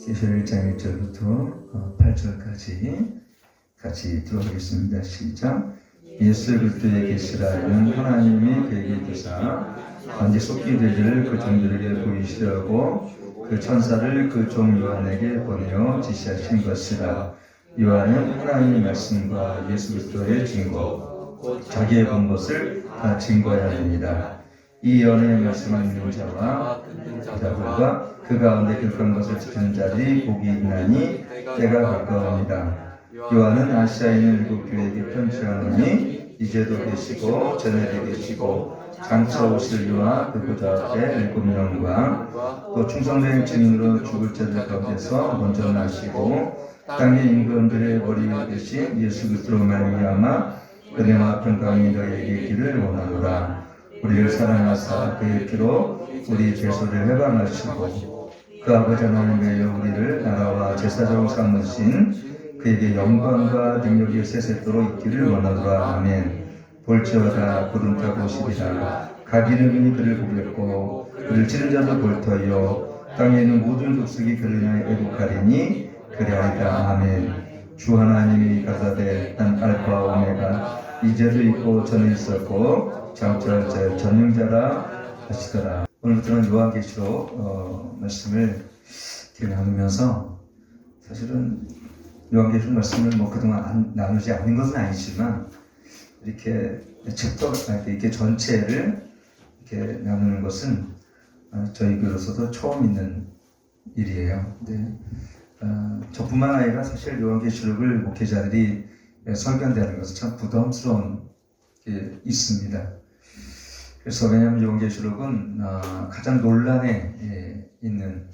계시록 1장 1절부터 8절까지 같이 들어보겠습니다. 시작. 예수 그리스도의 계시라는 하나님이 그에게 주사 반드시 속히 되기를 그 종들에게 보이시려고 그 천사를 그 종 요한에게 보내어 지시하신 것이라. 요한은 하나님의 말씀과 예수 그리스도의 증거 자기의 본 것을 다 증거해야 합니다. 이 연의 말씀을 믿는 자와 자들과 그 가운데 그런 것을 지키는 자들이 복이 있나니 때가 가까웁니다. 요한은 아시아에 있는 7교회에게 편지하노니 이제도 계시고 전에도 계시고 장차 오실 이와 그 보좌 앞에 7명과 또 충성된 증인으로 죽을 자들 가운데서 먼저 나시고 땅의 임금들의 머리 위에 계신 예수 그리스도로 말미암아 은혜와 평강이 너희에게 있기를 원하노라. 우리를 사랑하사 그의 피로 우리 죄소를 해방하시고 그 아버지 하나님의 우리를 나라와 제사장으로 삼으신 그에게 영광과 능력이 세세토록 있기를 원하노라. 아멘. 볼지어다 구름 타고 오시리라. 각 이름이 그를 보겠고 그를 치는 자도 볼 터이요 땅에 있는 모든 족속이 그를 인하여 애국하리니 그리하리라. 아멘. 주 하나님이 가사대 난 알파 오메가 이제도 있고 전에 있었고 장차 전능자라 하시더라. 오늘부터는 요한계시록 말씀을 나누면서 사실은 요한계시록 말씀을 그동안 나누지 않은 것은 아니지만 이렇게 챕터 이렇게 전체를 이렇게 나누는 것은 저희 교로서도 처음 있는 일이에요. 근데 저뿐만 아니라 사실 요한계시록을 목회자들이 설교한다는 것은 참 부담스러운 게 있습니다. 그래서 왜냐하면 요한계시록은 가장 논란에 있는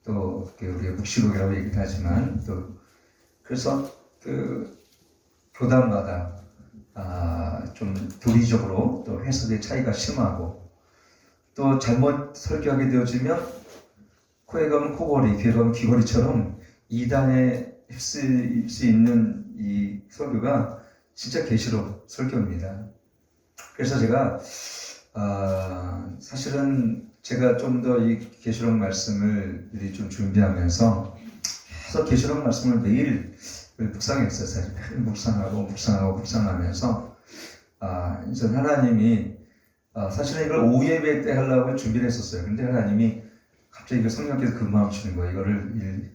또 우리가 묵시록이라고 얘기를 하지만 또 그래서 그 교단마다 좀 도리적으로 또 해석의 차이가 심하고 또 잘못 설교하게 되어지면 코에 가면 코걸이, 귀에 가면 귀걸이처럼 이단에 휩쓸 수 있는 이 설교가 진짜 계시록 설교입니다. 그래서 제가 사실은 제가 좀 더 이 계시록 말씀을 미리 좀 준비하면서 계속 계시록 말씀을 매일 묵상했어요. 사실 묵상하면서 이제 하나님이 사실은 이걸 오후 예배 때 하려고 준비를 했었어요. 근데 하나님이 갑자기 성령께서 그 마음 주는 거예요. 이거를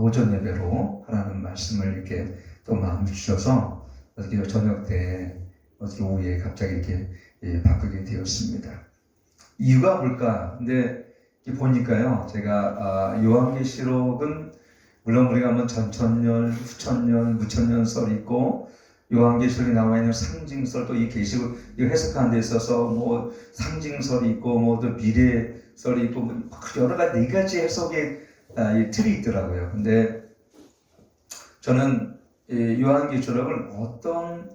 오전 예배로 하라는 말씀을 이렇게 또 마음 주셔서 어떻게 저녁 때 어떻게 오후에 갑자기 이렇게 바꾸게 되었습니다. 이유가 뭘까? 근데 보니까요, 제가 요한계시록은 물론 우리가 한번 전천년, 후천년, 무천년 썰이 있고 요한계시록에 나와 있는 상징설 또 이 계시록 이 해석하는 데 있어서 뭐 상징설이 있고 뭐 또 미래설이 있고 뭐 여러 가지 4가지 해석의 이 틀이 있더라고요. 근데 저는 요한계시록을 어떤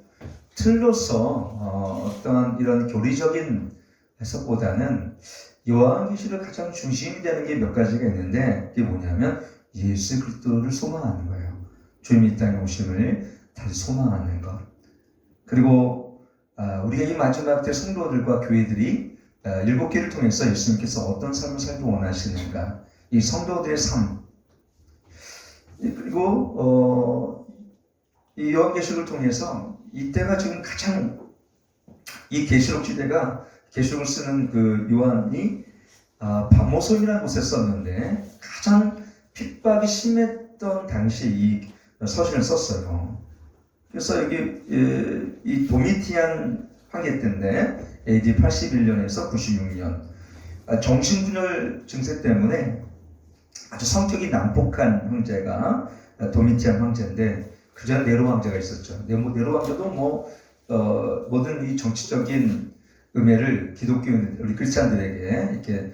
틀로서 어떠한 이런 교리적인 해석보다는 요한계시록 가장 중심이 되는 게 몇 가지가 있는데 그게 뭐냐면 예수 그리스도를 소망하는 거예요. 주님이 이 땅에 오심을 다시 소망하는 것. 그리고 우리가 이 마지막 때 성도들과 교회들이 7개를 통해서 예수님께서 어떤 삶을 살기 원하시는가. 이 성도들의 삶. 그리고 이 요한계시록을 통해서 이때가 지금 가장 이 계시록 시대가 계시록을 쓰는 그 요한이 바모손이라는 곳에 썼는데 가장 핍박이 심했던 당시에 이 서신을 썼어요. 그래서 여기 이 도미티안 황제 때인데 AD 81년에서 96년 정신분열 증세 때문에 아주 성격이 난폭한 황제가 도미티안 황제인데 그 전에 네로 황제가 있었죠. 네로 황제도 모든 이 정치적인 음해를 기독교인 우리 크리스찬들에게 이렇게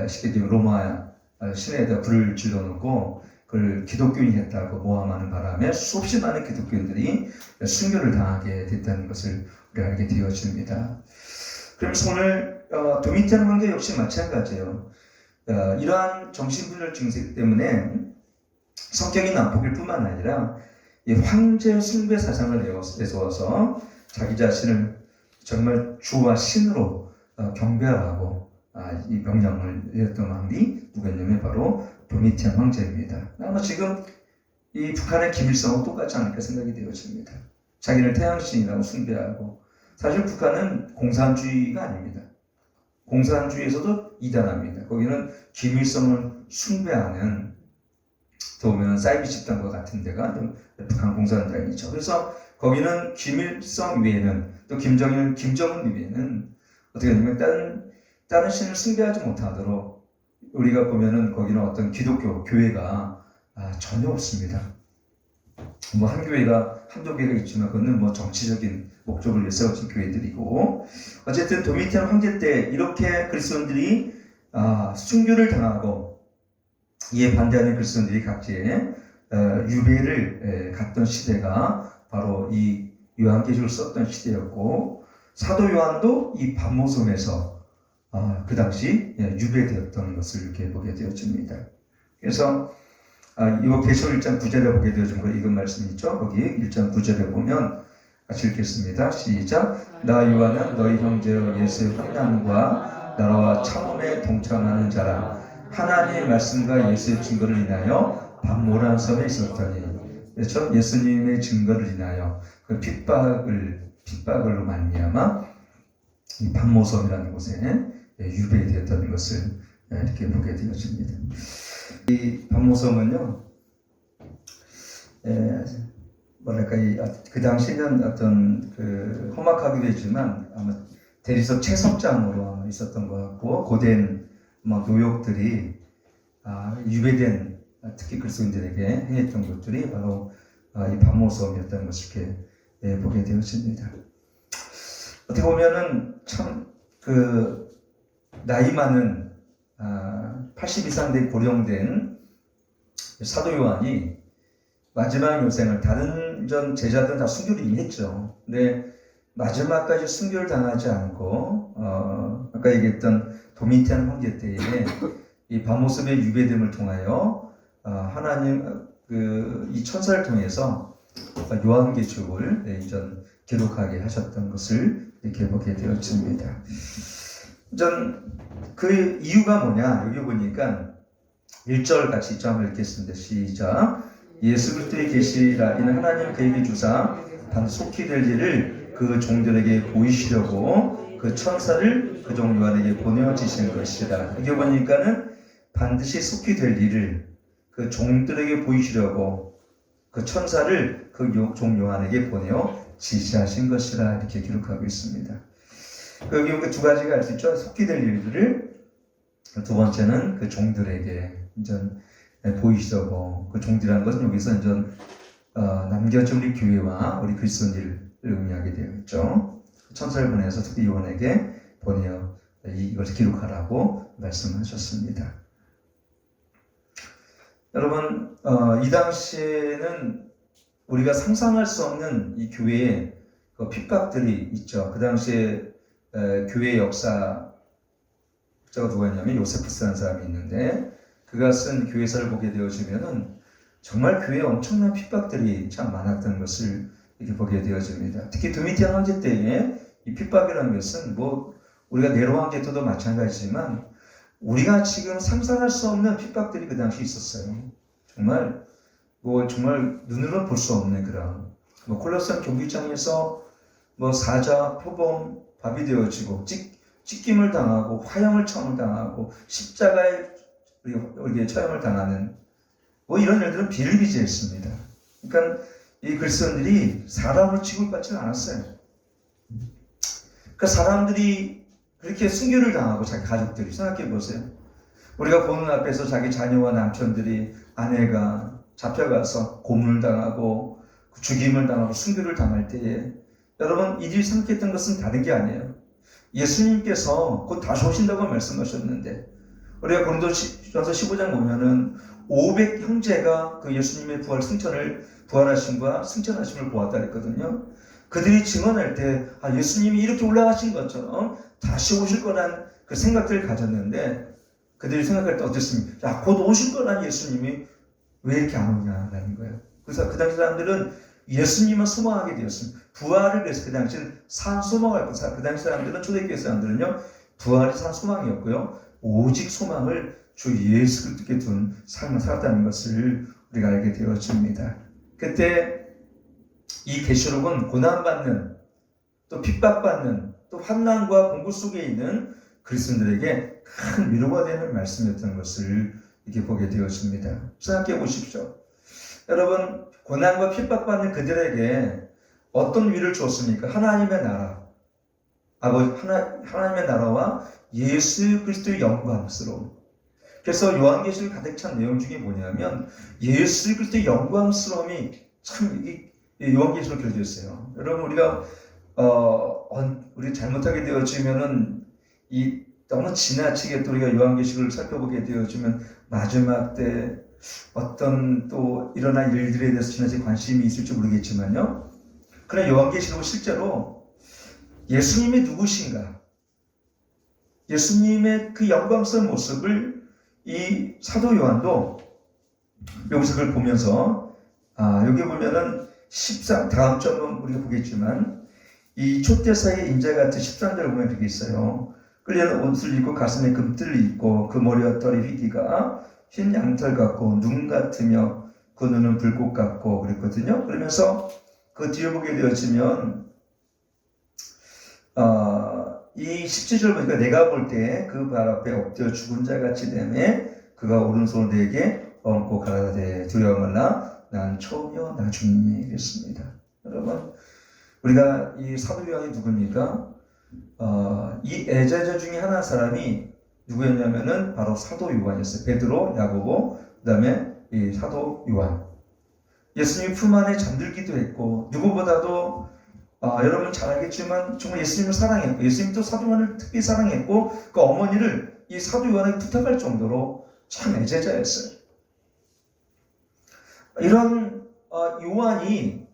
쉽게 되면 로마 시내에다 불을 질러놓고 그걸 기독교인이 했다고 모함하는 바람에 수없이 많은 기독교인들이 순교를 당하게 됐다는 것을 우리가 알게 되어집니다. 그러면서 오늘 도미티안 황제 역시 마찬가지예요. 이러한 정신분열 증세 때문에 성격이 난폭일 뿐만 아니라 이 황제 숭배 사상을 내세워서 자기 자신을 정말 주와 신으로 경배하라고 이 명령을 내렸던 왕이 누구였냐면 바로 도미티안 황제입니다. 아마 지금 이 북한의 김일성하고 똑같지 않을까 생각이 되어집니다. 자기를 태양신이라고 숭배하고, 사실 북한은 공산주의가 아닙니다. 공산주의에서도 이단합니다. 거기는 김일성을 숭배하는, 보면 사이비 집단과 같은 데가 북한 공산당이죠. 그래서 거기는 김일성 외에는, 또 김정은 외에는 어떻게 되냐면 다른 신을 숭배하지 못하도록, 우리가 보면은 거기는 어떤 기독교 교회가 전혀 없습니다. 뭐 한 교회가 한두 개가 있지만 그거는 뭐 정치적인 목적을 위해 세워진 교회들이고, 어쨌든 도미티안 황제 때 이렇게 그리스도인들이 순교를 당하고 이에 반대하는 그리스도인들이 각지에 유배를 갔던 시대가 바로 이 요한계시록을 썼던 시대였고, 사도 요한도 이 반모섬에서 그 당시 유배되었던 것을 이렇게 보게 되어집니다. 그래서 이 계시록 1장 9절에 보게 되어진 거, 이건 말씀이 있죠. 거기 1장 9절에 보면 같이 읽겠습니다. 시작. 나 요한은 너희 형제여 예수의 환난과 나라와 참음에 동참하는 자라. 하나님의 말씀과 예수의 증거를 인하여 반모란 섬에 있었더니, 그렇죠? 예수님의 증거를 인하여 그 핍박으로 말미암아 이 반모섬이라는 곳에 유배되었다는 것을 이렇게 보게 되어집니다. 이 반모섬은요, 뭐랄까, 그 당시에는 어떤 그 험악하기도 했지만 아마 대리석 채석장으로 있었던 것 같고, 고된 노역들이 유배된 특히 그리스도인들에게 행했던 것들이 바로 이 반모섬이었다는 것을 이렇게 보게 되었습니다. 어떻게 보면은 참 그 나이 많은 80 이상 된 고령된 사도 요한이 마지막 요생을, 다른 전 제자들은 다 순교를 이미 했죠. 근데 마지막까지 순교를 당하지 않고 아까 얘기했던 도미티안 황제 때에 이 반모섬의 유배됨을 통하여 하나님 이 천사를 통해서 요한계시록을 이전 기록하게 하셨던 것을 이렇게 보게 되어집니다. 그 이유가 뭐냐, 여기 보니까 1절 같이 있죠. 한번 읽겠습니다. 시작. 예수 그리스도의 계시라. 이는 하나님 그에게 주사 반드시 속히 될 일을 그 종들에게 보이시려고 그 천사를 그 종 요한에게 보내주신 것이다. 여기 보니까는 반드시 속히 될 일을 그 종들에게 보이시려고 그 천사를 그 종 요한에게 보내어 지시하신 것이라 이렇게 기록하고 있습니다. 여기 두 가지가 알 수 있죠. 속히 될 일들을, 두 번째는 그 종들에게 보이시려고, 그 종들이라는 것은 여기서 남겨진 우리 교회와 우리 그리스도인들을 의미하게 되어 있죠. 천사를 보내서 특히 요한에게 보내어 이것을 기록하라고 말씀하셨습니다. 여러분, 이 당시에는 우리가 상상할 수 없는 이 교회에 그 핍박들이 있죠. 그 당시에 교회 역사가 누구였냐면 요세푸스라는 사람이 있는데, 그가 쓴 교회사를 보게 되어지면은 정말 교회에 엄청난 핍박들이 참 많았던 것을 이렇게 보게 되어집니다. 특히 도미티안 황제 때에 이 핍박이라는 것은 우리가 네로 황제 때도 마찬가지지만 우리가 지금 상상할 수 없는 핍박들이 그 당시 있었어요. 정말 눈으로 볼 수 없는 그런 콜로세움 경기장에서 사자, 표범, 밥이 되어지고 찢김을 당하고 화형을 처음을 당하고 십자가에 우리에게 처형을 당하는 이런 일들은 비일비재했습니다. 그러니까 이 그리스도인들이 사람으로 취급받지는 않았어요. 그 사람들이 그렇게 순교를 당하고 자기 가족들이, 생각해 보세요. 우리가 보는 앞에서 자기 자녀와 남편들이, 아내가 잡혀가서 고문을 당하고 죽임을 당하고 순교를 당할 때에 여러분, 이들이 생각했던 것은 다른 게 아니에요. 예수님께서 곧 다시 오신다고 말씀하셨는데, 우리가 고린도전서 15장 보면은 500 형제가 그 예수님의 부활하심과 승천하심을 보았다 그랬거든요. 그들이 증언할 때 예수님이 이렇게 올라가신 것처럼 다시 오실 거란 그 생각들을 가졌는데, 그들이 생각할 때 어땠습니까? 곧 오실 거란 예수님이 왜 이렇게 안 오냐라는 거예요. 그래서 그 당시 사람들은 예수님만 소망하게 되었습니다. 부활을 위해서 그 당시는 산 소망을 그 당시 사람들은, 초대교회 사람들은요, 부활이 산 소망이었고요, 오직 소망을 주 예수 그리스도께 둔 삶을 살았다는 것을 우리가 알게 되어집니다. 그때 이 계시록은 고난받는, 또 핍박받는, 또 환난과 공고 속에 있는 그리스도인들에게 큰 위로가 되는 말씀이었던 것을 이렇게 보게 되어집니다. 생각해 보십시오. 여러분, 고난과 핍박받는 그들에게 어떤 위를 주었습니까? 하나님의 나라, 하나님의 나라와 예수 그리스도의 영광스러움. 그래서 요한계시록 가득 찬 내용 중에 뭐냐면 예수 그리스도의 영광스러움이 참 요한계시록 켜져 있어요. 여러분, 우리가 우리 잘못하게 되어지면은 너무 지나치게 또 우리가 요한계시록을 살펴보게 되어지면 마지막 때 어떤 또 일어날 일들에 대해서 지나치게 관심이 있을지 모르겠지만요. 그러나 요한계시록은 실제로 예수님이 누구신가, 예수님의 그 영광스러운 모습을 이 사도 요한도 여기서 그걸 보면서 여기 보면은 13 다음 점은 우리가 보겠지만 이 촛대사의 인자같이 13절을 보면 그게 있어요. 끌리는 옷을 입고 가슴에 금띠를 입고 그 머리와 털이 휘기가 흰 양털 같고 눈 같으며 그 눈은 불꽃 같고 그랬거든요. 그러면서 그 뒤에 보게 되어지면 이 17절 보니까 내가 볼 때 그 발 앞에 엎드려 죽은 자같이 되매 그가 오른손을 내게 얹고 가라사대 두려워 말라 난 처음이요 나중이니 이랬습니다. 여러분, 우리가 이 사도 요한이 누굽니까? 이 애제자 중에 하나 사람이 누구였냐면은 바로 사도 요한이었어요. 베드로, 야고보, 그 다음에 이 사도 요한. 예수님 품 안에 잠들기도 했고 누구보다도 여러분 잘 알겠지만 정말 예수님을 사랑했고 예수님도 사도 요한을 특히 사랑했고 그 어머니를 이 사도 요한에게 부탁할 정도로 참 애제자였어요. 이런 요한이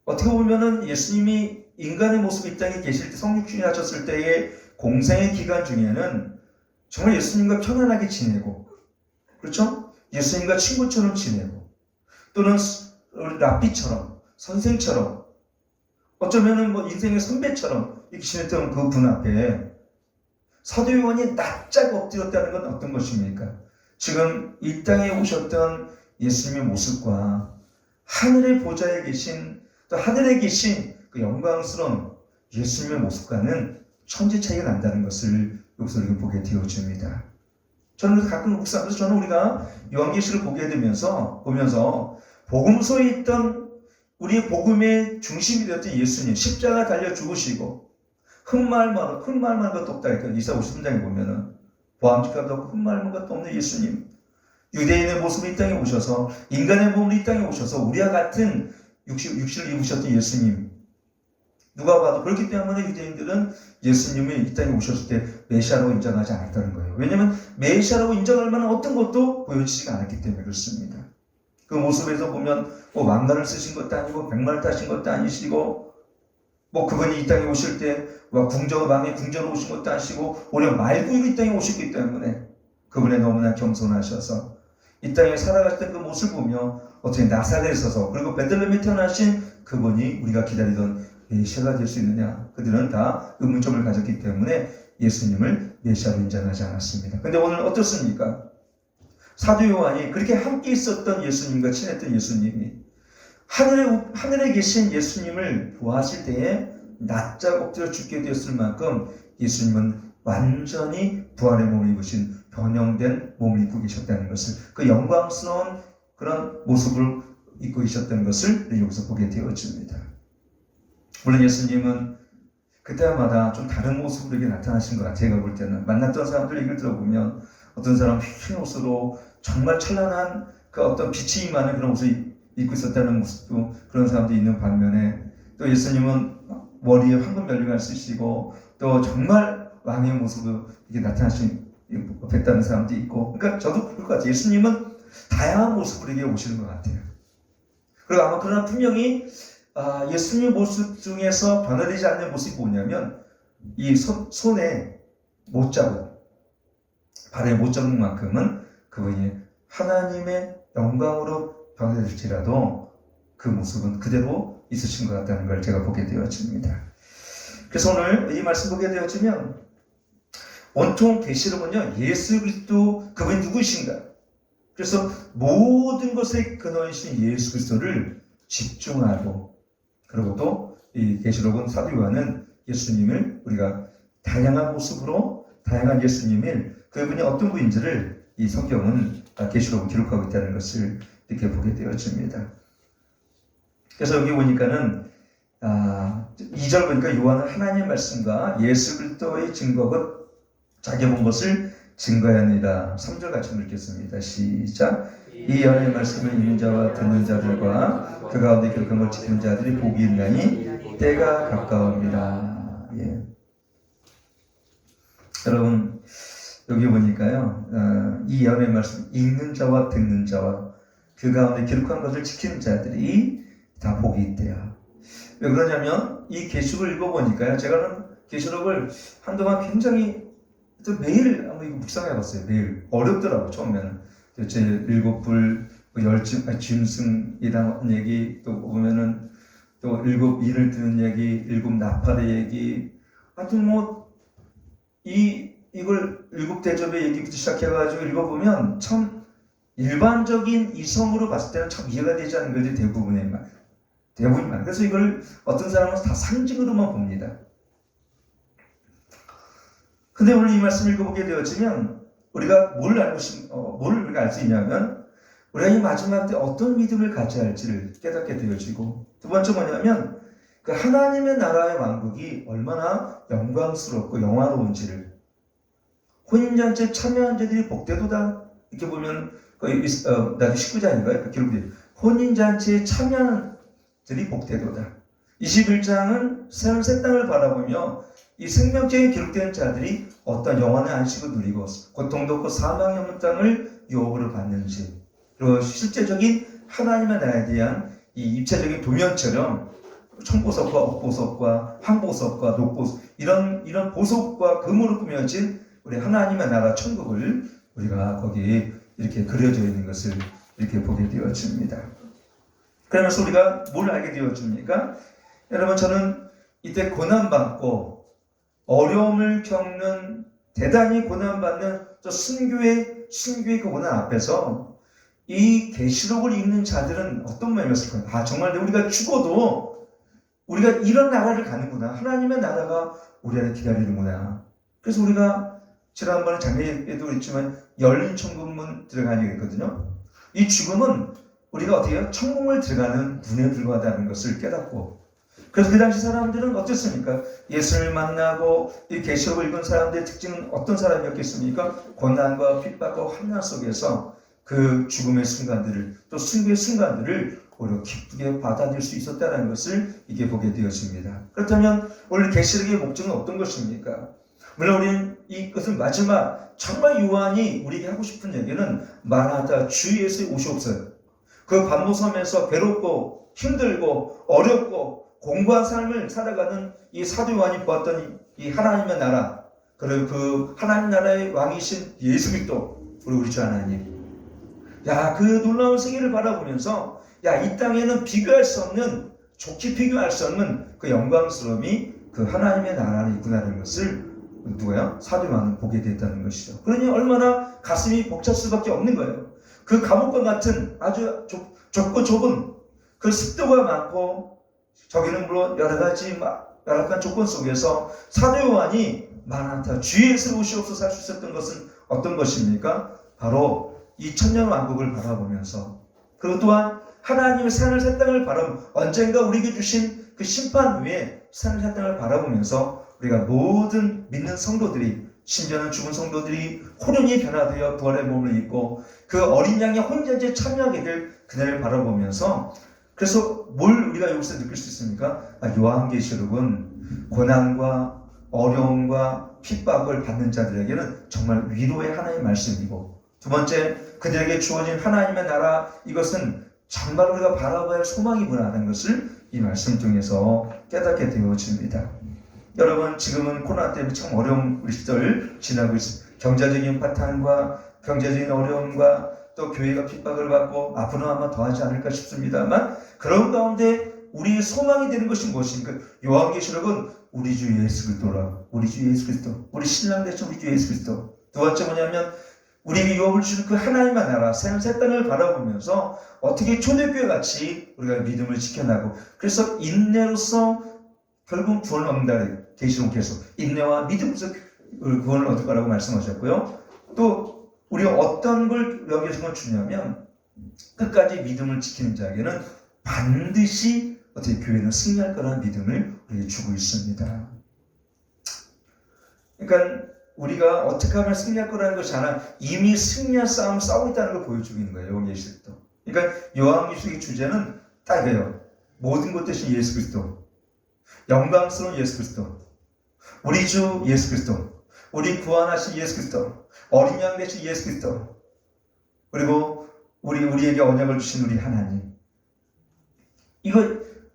어떻게 보면은 예수님이 인간의 모습이 이 땅에 계실 때 성육신이 하셨을 때의 공생의 기간 중에는 정말 예수님과 편안하게 지내고, 그렇죠? 예수님과 친구처럼 지내고, 또는 랍비처럼, 선생처럼, 어쩌면은 뭐 인생의 선배처럼 이렇게 지냈던 그 분 앞에 사도 요한이 납작 엎드렸다는 건 어떤 것입니까? 지금 이 땅에 오셨던 예수님의 모습과 하늘의 보좌에 계신, 또 하늘에 계신 그 영광스러운 예수님의 모습과는 천지 차이가 난다는 것을 여기서 우리가 보게 되어집니다. 저는 가끔 묵상하면서 저는 우리가 요한계시를 보게 되면서 보면서 복음서에 있던 우리의 복음의 중심이 되었던 예수님, 십자가 달려 죽으시고 흠말만 것도 없다 했거든요. 이사 53장에 보면은 보암직함도 없고 흠말만 것도 없는 예수님, 유대인의 모습으로 이 땅에 오셔서 인간의 몸으로 이 땅에 오셔서 우리와 같은 육신을 입으셨던 예수님, 누가 봐도 그렇기 때문에 유대인들은 예수님이 이 땅에 오셨을 때 메시아라고 인정하지 않았다는 거예요. 왜냐하면 메시아라고 인정할 만한 어떤 것도 보여지지가 않았기 때문에 그렇습니다. 그 모습에서 보면 왕관을 쓰신 것도 아니고 백마를 타신 것도 아니시고 그분이 이 땅에 오실 때 왕의 궁전으로 오신 것도 아니시고 오히려 말구유로 이 땅에 오셨기 때문에 그분이 너무나 겸손하셔서 이 땅에 살아갔던 그 모습을 보며 어떻게 나사렛에 서서 그리고 베들레헴에 태어나신 그분이 우리가 기다리던 메시아가 될 수 있느냐, 그들은 다 의문점을 가졌기 때문에 예수님을 메시아로 인정하지 않았습니다. 그런데 오늘 어떻습니까? 사도 요한이 그렇게 함께 있었던 예수님과 친했던 예수님이 하늘에 계신 예수님을 보았을 때에 납작 엎드려 죽게 되었을 만큼 예수님은 완전히 부활의 몸을 입으신 변형된 몸을 입고 계셨다는 것을, 그 영광스러운 그런 모습을 입고 계셨다는 것을 여기서 보게 되어집니다. 물론 예수님은 그때마다 좀 다른 모습으로 이렇게 나타나신 것 같아요. 제가 볼 때는 만났던 사람들 얘기를 들어보면 어떤 사람은 흰 옷으로 정말 찬란한 그 어떤 빛이 임하는 그런 옷을 입고 있었다는 모습도 그런 사람도 있는 반면에 또 예수님은 머리에 황금 면류관을 쓰시고 또 정말 왕의 모습으로 이렇게 나타나셨다는 사람도 있고, 그러니까 저도 그럴 것 같아요. 예수님은 다양한 모습으로 이렇게 오시는 것 같아요. 그리고 아마 그러나 분명히 예수님 모습 중에서 변화되지 않는 모습이 뭐냐면 이 손에 못자국, 발에 못자국만큼은 그분이 하나님의 영광으로 변화될지라도 그 모습은 그대로 있으신 것 같다는 걸 제가 보게 되어집니다. 그래서 오늘 이 말씀 보게 되어지면 온통 계시록은요 예수 그리스도 그분이 누구신가. 그래서 모든 것의 근원이신 예수 그리스도를 집중하고, 그리고 또 이 계시록은 사도 요한은 예수님을 우리가 다양한 모습으로 다양한 예수님을 그분이 어떤 분인지를 이 성경은 계시록은 기록하고 있다는 것을 이렇게 보게 되어집니다. 그래서 여기 보니까는 2절 보니까 요한은 하나님의 말씀과 예수 그리스도의 증거가 자기 본 것을 증거하느니라. 3절 같이 읽겠습니다. 시작. 이 연의 말씀을 읽는 자와 듣는 자들과 그 가운데 기록한 걸 지키는 자들이 복이 있나니 때가 가까웁니다. 예. 여러분 여기 보니까요 이 연의 말씀 읽는 자와 듣는 자와 그 가운데 기록한 것을 지키는 자들이 다 복이 있대요. 왜 그러냐면 이 계시록을 읽어보니까요, 제가는 계시록을 한동안 굉장히 또 매일 한번 이거 묵상해봤어요. 매일 어렵더라고. 처음에는 도대체 일곱불 짐승이라는 얘기, 또 보면은 또 일곱 인을 드는 얘기, 일곱 나팔의 얘기, 하여튼 뭐 이걸 일곱 대접의 얘기부터 시작해가지고 읽어보면 참 일반적인 이성으로 봤을 때는 참 이해가 되지 않는 것이 대부분의 말. 그래서 이걸 어떤 사람은 다 상징으로만 봅니다. 근데 오늘 이 말씀 읽어보게 되어지면 우리가 뭘 알 수 있냐면 우리가 이 마지막 때 어떤 믿음을 가져야 할지를 깨닫게 되어지고, 두 번째 뭐냐면 그 하나님의 나라의 왕국이 얼마나 영광스럽고 영화로운지를, 혼인잔치에 참여한 자들이 복되도다. 이렇게 보면 나도 19장인가요? 그 기록이 혼인잔치에 참여한 들이 복되도다. 21장은 새 땅을 바라보며 이 생명책에 기록된 자들이 어떤 영원의 안식을 누리고 고통도 없고 사망이 없는 땅을 유업으로 받는지, 그리고 실제적인 하나님의 나라에 대한 이 입체적인 도면처럼 청보석과 옥보석과 황보석과 녹보석 이런 보석과 금으로 꾸며진 우리 하나님의 나라 천국을 우리가 거기에 이렇게 그려져 있는 것을 이렇게 보게 되어집니다. 그러면서 우리가 뭘 알게 되어집니까? 여러분, 저는 이때 고난받고 어려움을 겪는, 대단히 고난받는 저 순교의 그 고난 앞에서 이 계시록을 읽는 자들은 어떤 마음이었을까요? 정말 우리가 죽어도 우리가 이런 나라를 가는구나. 하나님의 나라가 우리 안에 기다리는구나. 그래서 우리가 지난번에 작년에도 그랬지만 열린 천국문 들어가는 게 있거든요. 이 죽음은 우리가 어떻게 해요? 천국을 들어가는 문에 불과하다는 것을 깨닫고, 그래서 그 당시 사람들은 어땠습니까? 예수를 만나고 이 계시록을 읽은 사람들의 특징은 어떤 사람이었겠습니까? 고난과 핍박과 환난 속에서 그 죽음의 순간들을, 또 순교의 순간들을 오히려 기쁘게 받아들일 수 있었다는 것을 이게 보게 되었습니다. 그렇다면 오늘 계시록의 목적은 어떤 것입니까? 물론 우리는 이것을 마지막 정말 요한이 우리에게 하고 싶은 얘기는 마라나타 주 예수의 오시옵소서. 그 반모섬에서 괴롭고 힘들고 어렵고 공고한 삶을 살아가는 이 사도 요한이 보았던 이 하나님의 나라, 그리고 그 하나님 나라의 왕이신 예수 그리스도, 우리 주 하나님, 그 놀라운 세계를 바라보면서 이 땅에는 비교할 수 없는, 좋게 비교할 수 없는 그 영광스러움이 그 하나님의 나라 안에 있구나라는 것을 누가요? 사도 요한은 보게 됐다는 것이죠. 그러니 얼마나 가슴이 벅찰 수밖에 없는 거예요. 그 감옥과 같은 아주 좁고 좁은 그 습도가 많고, 저기는 물론 여러 가지 조건 속에서 사도 요한이 마라나타 주 예수 오시옵소서 할 수 있었던 것은 어떤 것입니까? 바로 이 천년 왕국을 바라보면서, 그리고 또한 하나님의 산을 새 땅을 바라보면서, 언젠가 우리에게 주신 그 심판 후에 산을 새 땅을 바라보면서 우리가 모든 믿는 성도들이, 심지어는 죽은 성도들이 호련히 변화되어 부활의 몸을 입고 그 어린 양의 혼인잔치에 참여하게 될 그날을 바라보면서, 그래서 뭘 우리가 여기서 느낄 수 있습니까? 요한계시록은 고난과 어려움과 핍박을 받는 자들에게는 정말 위로의 하나님의 말씀이고, 두 번째, 그들에게 주어진 하나님의 나라, 이것은 정말 우리가 바라봐야 할 소망이구나 하는 것을 이 말씀 통해서 깨닫게 되어집니다. 여러분, 지금은 코로나 때문에 참 어려운 시절 지나고 있습니다. 경제적인 파탄과 경제적인 어려움과 또 교회가 핍박을 받고 앞으로는 아마 더하지 않을까 싶습니다만, 그런 가운데 우리의 소망이 되는 것이 무엇인가? 요한계시록은 우리 주 예수 그리스도라. 우리 주 예수 그리스도. 우리 신랑 되신 우리 주 예수 그리스도. 두 번째 뭐냐면 우리에게 유업을 주는 그 하나님의 나라, 새 땅을 바라보면서 어떻게 초대교회 같이 우리가 믿음을 지켜나고, 그래서 인내로서 결국 구원을 얻는다. 계시록에서 인내와 믿음으로서 구원을 얻을 거라고 말씀하셨고요. 또 우리가 어떤 걸 여기서 주냐면 끝까지 믿음을 지키는 자에게는 반드시 어떻게 교회는 승리할 거라는 믿음을 우리에게 주고 있습니다. 그러니까 우리가 어떻게 하면 승리할 거라는 것이 아니라 이미 승리한 싸움을 싸우고 있다는 걸 보여주고 있는 거예요. 요한계시록도. 그러니까 요한계시록의 주제는 딱 이거예요. 모든 것 대신 예수 그리스도, 영광스러운 예수 그리스도, 우리 주 예수 그리스도, 우리 구원하신 예수 그리스도, 어린 양 되신 예수 그리스도, 그리고 우리에게 언약을 주신 우리 하나님.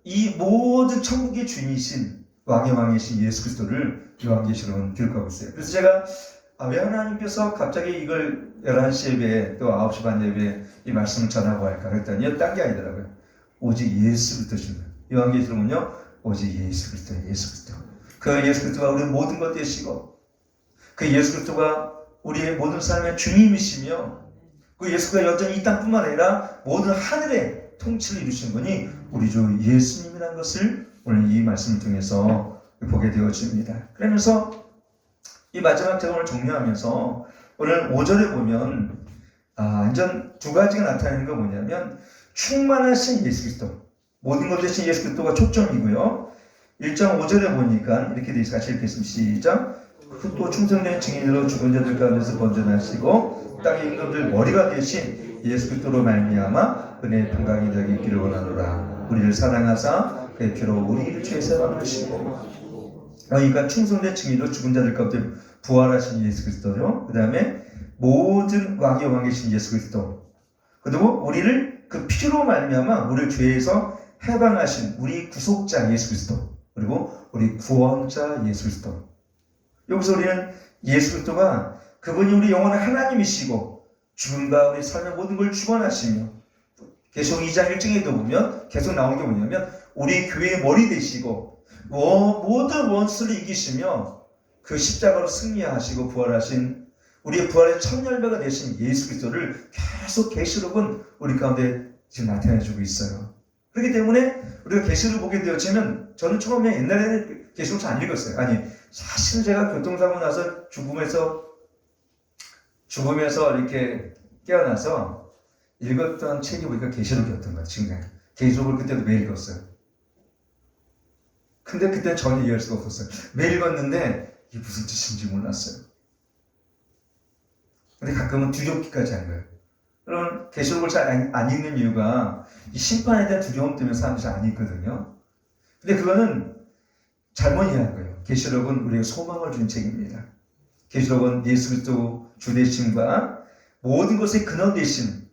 이 모든 천국의 주인이신 왕의 왕이신 예수 그리스도를 요한계시록은 기록하고 있어요. 그래서 제가 왜 하나님께서 갑자기 이걸 11시 예배 또 9시 반 예배에 이 말씀을 전하고 할까 그랬더니 딴 게 아니더라고요. 오직 예수 그리스도신 거예요. 요한계시록은요, 오직 예수 그리스도예요. 예수 그리스도. 그 예수 그리스도가 우리의 모든 것 되시고, 그 예수 그리스도가 우리의 모든 삶의 주님이시며, 그 예수가 여전히 이 땅뿐만 아니라 모든 하늘의 통치를 이루신 분이 우리 주 예수님이라는 것을 오늘 이 말씀을 통해서 보게 되어집니다. 그러면서 이 마지막 제가 오늘 정리하면서 오늘 5절에 보면 완전 두 가지가 나타나는 거 뭐냐면 충만하신 예수 그리스도, 모든 것 대신 예수 그리스도가 초점이고요. 1장 5절에 보니까 이렇게 되어 있어요. 같이 읽겠습니다. 시작. 또 충성된 증인으로 죽은 자들 가운데서 번져나시고 땅의 임금들 머리가 되신 예수 그리스도로 말미암아 은혜의 평강이 너희에게 있기를 원하노라. 우리를 사랑하사 그의 피로 우리를 죄에서 막으시고. 그러니까 충성된 증인으로 죽은 자들 가운데 부활하신 예수 그리스도죠. 그 다음에 모든 왕의 왕이신 예수 그리스도, 그리고 우리를 그 피로 말미암아 우리를 죄에서 해방하신 우리 구속자 예수 그리스도, 그리고 우리 구원자 예수 그리스도. 여기서 우리는 예수 그리스도가 그분이 우리 영원한 하나님이시고 죽음과 우리 삶의 모든 걸 주관하시며, 계속 2장 1장에도 보면 계속 나오는 게 뭐냐면 우리 교회의 머리 되시고 모든 원수를 이기시며 그 십자가로 승리하시고 부활하신 우리의 부활의 첫 열매가 되신 예수 그리스도를 계속 계시록은 우리 가운데 지금 나타내주고 있어요. 그렇기 때문에 우리가 계시록을 보게 되어지면, 저는 처음에 옛날에는 계시록 잘 안 읽었어요. 아니, 사실 제가 교통사고 나서 죽음에서 이렇게 깨어나서 읽었던 책이 보니까 계시록이었던 것 같아요. 계시록을 그때도 매일 읽었어요. 근데 그때는 전혀 이해할 수가 없었어요. 매일 읽었는데 이게 무슨 뜻인지 몰랐어요. 근데 가끔은 두렵기까지 한 거예요. 그럼 계시록을 잘 안 읽는 이유가 이 심판에 대한 두려움 때문에 사람들이 잘 안 읽거든요. 근데 그거는 잘못 이해한 거예요. 계시록은 우리에게 소망을 준 책입니다. 계시록은 예수 그리스도 주 되심과 모든 것의 근원 되신,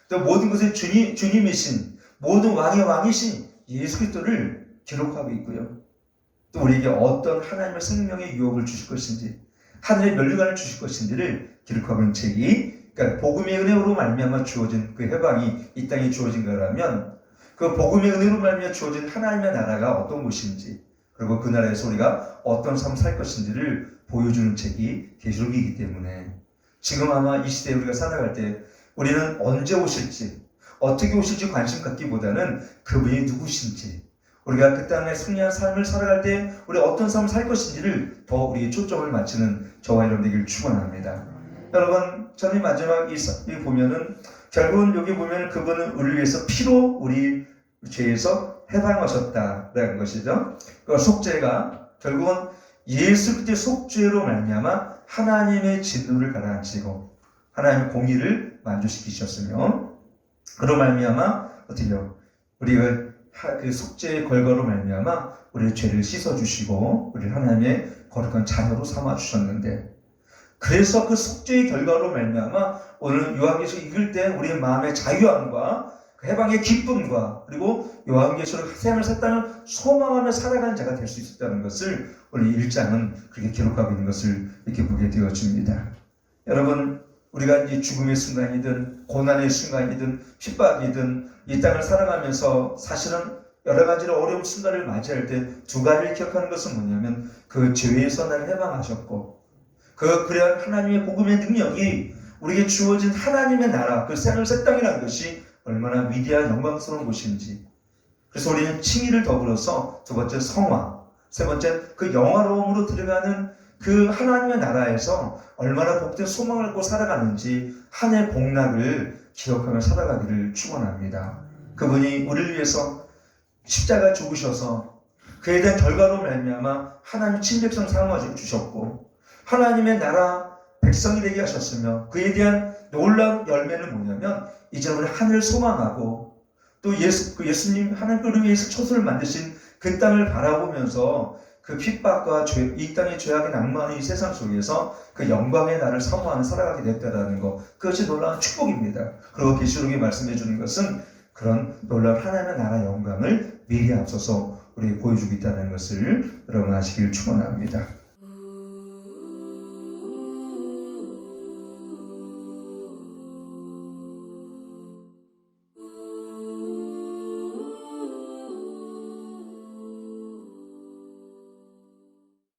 또 모든 것의 주님이신, 모든 왕의 왕이신 예수 그리스도를 기록하고 있고요. 또 우리에게 어떤 하나님의 생명의 유업을 주실 것인지, 하늘의 면류관을 주실 것인지를 기록하고 있는 책이, 그러니까 복음의 은혜로 말미암아 주어진 그 해방이 이 땅에 주어진 거라면, 그 복음의 은혜로 말미암아 주어진 하나님의 나라가 어떤 곳인지, 그리고 그 나라에서 우리가 어떤 삶을 살 것인지를 보여주는 책이 계시록이기 때문에, 지금 아마 이 시대에 우리가 살아갈 때 우리는 언제 오실지, 어떻게 오실지 관심 갖기보다는 그분이 누구신지, 우리가 그 땅에 승리한 삶을 살아갈 때 우리가 어떤 삶을 살 것인지를 더 우리의 초점을 맞추는 저와 여러분 되기를 축원합니다. 여러분, 저는 마지막 이 보면은 결국은 여기 보면 그분은 우리를 위해서 피로 우리 죄에서 해방하셨다라는 것이죠. 그 속죄가 결국은 예수 그리스도의 속죄로 말미암아 하나님의 진노를 가라앉히고 하나님의 공의를 만족시키셨으며, 그로 말미암아 어떻게요? 우리가 그 속죄의 결과로 말미암아 우리의 죄를 씻어주시고 우리를 하나님의 거룩한 자녀로 삼아주셨는데, 그래서 그 속죄의 결과로 말미암아 오늘 요한계시록 읽을 때 우리의 마음의 자유함과 그 해방의 기쁨과 그리고 요한계시록 세상을 살다는 소망하며 살아가는 자가 될 수 있었다는 것을 오늘 1장은 그렇게 기록하고 있는 것을 이렇게 보게 되어집니다. 여러분, 우리가 이 죽음의 순간이든 고난의 순간이든 핍박이든 이 땅을 살아가면서 사실은 여러 가지로 어려운 순간을 맞이할 때 두 가지를 기억하는 것은 뭐냐면 그 죄에서 나를 해방하셨고 그러한 하나님의 복음의 능력이 우리에게 주어진 하나님의 나라, 그 새하늘 새 땅이라는 것이 얼마나 위대한 영광스러운 것인지. 그래서 우리는 칭의를 더불어서 두 번째 성화, 세 번째 그 영화로움으로 들어가는 그 하나님의 나라에서 얼마나 복된 소망을 갖고 살아가는지 한 해 복락을 기억하며 살아가기를 축원합니다. 그분이 우리를 위해서 십자가 죽으셔서 그에 대한 결과로 말미암아 하나님 친백성 삼아 주셨고 하나님의 나라 백성이 되게 하셨으며 그에 대한 놀라운 열매는 뭐냐면 이제 우리 하늘을 소망하고 또 예수님 하나님을 위해서 초소를 만드신 그 땅을 바라보면서 그 핍박과 이 땅의 죄악의 낭만의 이 세상 속에서 그 영광의 나를 사모하는 살아가게 됐다는 것, 그것이 놀라운 축복입니다. 그리고 계시록이 말씀해 주는 것은 그런 놀라운 하나님의 나라 영광을 미리 앞서서 우리에게 보여주고 있다는 것을 여러분 아시길 축원합니다.